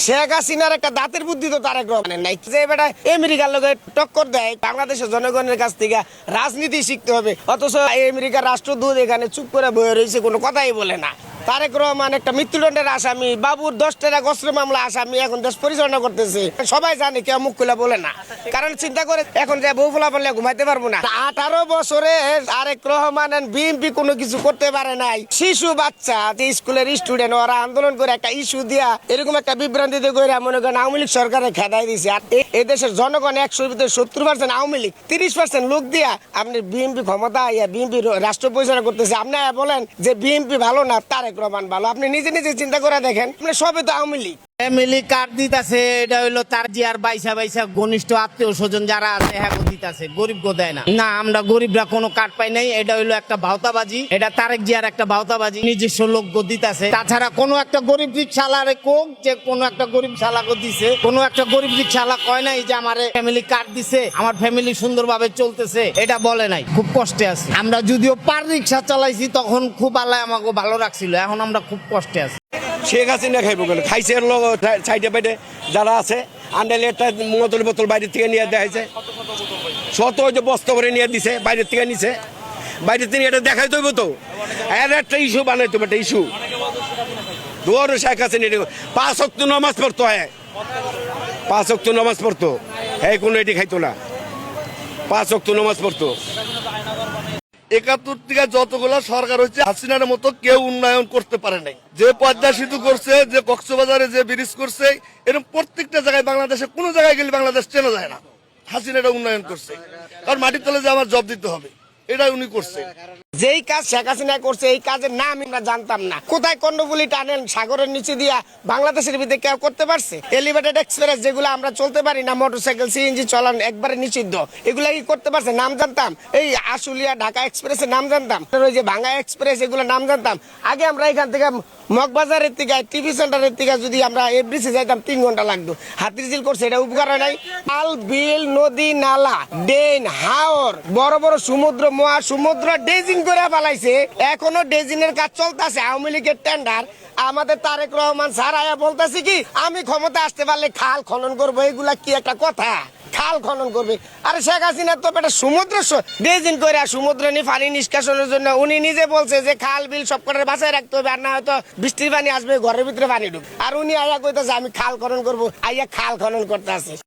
শেখ হাসিনার একটা দাঁতের বুদ্ধি তো তারেক রহমানের নাই, যে বেটা আমেরিকার লোকে টক্কর দেয়। বাংলাদেশের জনগণের কাছ থেকে রাজনীতি শিখতে হবে, অথচ আমেরিকার রাষ্ট্রদূত এখানে চুপ করে বয়ে রয়েছে, কোনো কথাই বলে না। তারেক রহমান একটা মৃত্যুদণ্ডের আসামি, বাবুর 10 টাকা অস্ত্র মামলা আসামি, এখন দেশ পরিচালনা করতেছে। সবাই জানে, কেউ মুখ খুলে বলে না, কারণ চিন্তা করে এখন যে বউ ফোলা বললে ঘুমাইতে পারবো না। 18 বছরে তারেক রহমান বিএনপি কোনো কিছু করতে পারে নাই। শিশু বাচ্চা যে স্কুলের স্টুডেন্ট, ওরা আন্দোলন করে একটা ইস্যু দিয়া এরকম একটা বিভ্রান্তিতে করে মনে করেন আওয়ামী লীগ সরকারে খেদাই দিছে। আর এই দেশের জনগণ 100-র ভিতরে 70% আওয়ামী লীগ, 30% লোক দিয়া আপনি বিএনপি ক্ষমতা বিএনপি রাষ্ট্র পরিচালনা করতেছে। আপনি বলেন যে বিএনপি ভালো না তারেক রহমান ভালো, আপনি নিজে নিজে চিন্তা করে দেখেন, আপনি সবে তো আওয়ামী লীগ। ফ্যামিলি কার্ড দিতেছে, এটা হইলো তার জিয়ার বাইসা ঘনিষ্ঠ আত্মীয় স্বজন যারা আছে হ্যাঁ দিতেছে, গরিব গো দেয় না। না, আমরা গরিবরা কোনো কার্ড পাই নাই, এটা হইলো একটা ভাওতাবাজি, এটা তারেক জিয়ার একটা ভাওতাবাজি, নিজস্ব লোক গো দিতেছে। তাছাড়া কোনো একটা গরিব রিক্সাওয়ালারে কোক যে কোনো একটা গরিব শালাকে দিছে, কোনো একটা গরিব রিক্সাওয়ালা কয় নাই যে আমার ফ্যামিলি কার্ড দিছে, আমার ফ্যামিলি সুন্দরভাবে চলতেছে, এটা বলে নাই। খুব কষ্টে আছে আমরা, যদিও পার রিক্সা চালাইছি তখন খুব আল্লাহ আমাকে ভালো রাখছিল, এখন আমরা খুব কষ্টে আছি। শেখ হাসিনা খাইব কেন? খাইছে লোক সাইডে বাইডে যারা আছে, আন্ডালে একটা বোতল বাইরের থেকে নিয়ে দেওয়া হয়েছে, শত যে বস্তা করে নিয়ে দিছে, বাইরের থেকে নিছে, বাইরের থেকে এটা দেখাই তৈব তো একটা ইস্যু বানাইতো, একটা ইস্যু দোয়ার শেখ হাসিনা 5 ওয়াক্ত নামাজ পড়তো, হ্যাঁ 5 ওয়াক্ত নামাজ পড়তো, হ্যাঁ কোনো এটি খাইতো না, 5 ওয়াক্ত নামাজ পড়তো। 71 থেকে যতগুলো সরকার হচ্ছে, হাসিনার মতো কেউ উন্নয়ন করতে পারে নাই। যে পদ্মা সেতু করছে, যে কক্সবাজারে যে ব্রিজ করছে, এরকম প্রত্যেকটা জায়গায় বাংলাদেশে কোনো জায়গায় গেলে বাংলাদেশ চেনা যায় না। হাসিনাটা উন্নয়ন করছে, কারণ মাটির তলে যে আমার জব দিতে হবে, এটাই উনি করছে। যেই কাজ শেখ হাসিনা করছে, এই কাজের নাম আমরা জানতাম না। কোথায় কর্ণফুলী টানেল সাগরের নিচে দিয়া বাংলাদেশের ভিতরে কেউ করতে পারছে? এলিভেটেড এক্সপ্রেস যেগুলো আমরা চলতে পারি না, মোটরসাইকেল সিএনজি চলান একবারে নিষিদ্ধ, এগুলা কি করতে পারছে? নাম জানতাম। এই আশুলিয়া ঢাকা এক্সপ্রেসের নাম জানতাম, ওই যে ভাঙ্গা এক্সপ্রেস, এগুলো নাম জানতাম। আগে আমরা এখান থেকে মগবাজারের থেকে টিভি সেন্টারের থেকে যদি আমরা এফডিসি যাইতাম 3 ঘন্টা লাগতো। হাতিরঝিল করছে, এটা উপকার হয় নাই? আল বিল নদী নালা ডেন হাওর বড় বড় সমুদ্র মহাসমুদ্র ডেজিং করে পালাইছে, এখনো ডেজিনের কাজ চলতেছে। আওয়ামী লীগের টেন্ডার আমাদের তারেক রহমান স্যার আয়া বলতেছে কি, আমি ক্ষমতা আসতে পারলে খাল খনন করবো। এগুলা কি একটা কথা? খাল খনন করবে? আরে শেখ হাসিনা তো একটা সমুদ্র ড্রেজিং করে সমুদ্র নিয়ে পানি নিষ্কাশনের জন্য উনি নিজে বলছে যে খাল বিল সব করে বাঁচায় রাখতে হবে, আর না হয়তো বৃষ্টির পানি আসবে ঘরের ভিতরে পানি ঢুকবে। আর উনি আয়া কইতেছে আমি খাল খনন করবো, আইয়া খাল খনন করতে আছে।